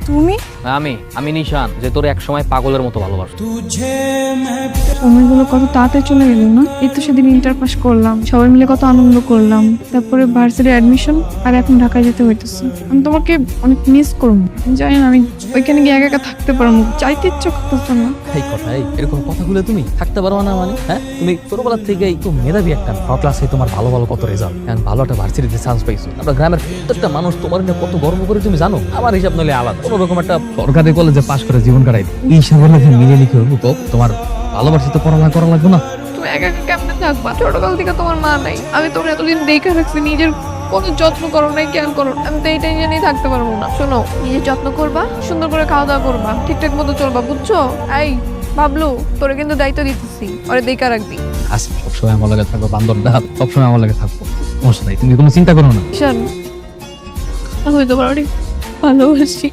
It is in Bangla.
তুমি? আমি নিশান, যে তোর এক সময় পাগলের মতো ভালোবাসতো। সময়গুলো কত তাড়াতাড়ি চলে গেল না। এই তো সেদিন ইন্টার পাস করলাম, সবাই মিলে কত আনন্দ করলাম, তারপরে ভার্সিটি অ্যাডমিশন, আর এখন ঢাকায় যেতে হইতেছে। আমি তোমাকে অনেক মিস করবো, জানি না আমি ওইখানে গিয়ে একা একা থাকতে পারবো, চাইতে ইচ্ছা করতেছে না। এই কথাই এরকম কথাগুলো তুমি থাকতে পারো না মানে? হ্যাঁ, তুমি ছোটবেলার থেকেই তো মেধাবী একটা, সব ক্লাসে তোমার ভালো ভালো কত রেজাল্ট, এখন ভালো একটা ভার্সিটিতে চান্স পাইছো। আমরা গ্রামের প্রত্যেকটা মানুষ তোমার নিয়ে কত গর্ব করে তুমি জানো। আমার হিসাব নইলে আলাদা, কোনো রকম একটা সরকারি কলেজে পাশ করে জীবন কাটাই এই সাগর মিলে লিখে তো তোমার ভালোবাসি তো পড়ালেখা করা লাগবে না? তুমি একা একা কেমনে থাকবা? ছোটকাল থেকে তোমার মা নাই, আমি তোমার এতদিন দেখে রাখছি, নিজের কোনো যত্ন করো নাই, কেয়ার করো। আমি তো এই টেনশনেই থাকতে পারবো না। শোনো, নিজের যত্ন করবা, সুন্দর করে খাওয়া দাওয়া করবা, ঠিকঠাক মতো চলবা, বুঝছো? এই বাবলু, তোরে কিন্তু দায়িত্ব দিতেছি, ওরে দেখা রাখবি। আচ্ছা, সবসময় আমার লাগে থাকবো, বান্দরটা সবসময় আমার লাগে থাকবো, সমস্যা নাই, তুমি কোনো চিন্তা করো না। শোন, আমি তোমার অনেক ভালোবাসি।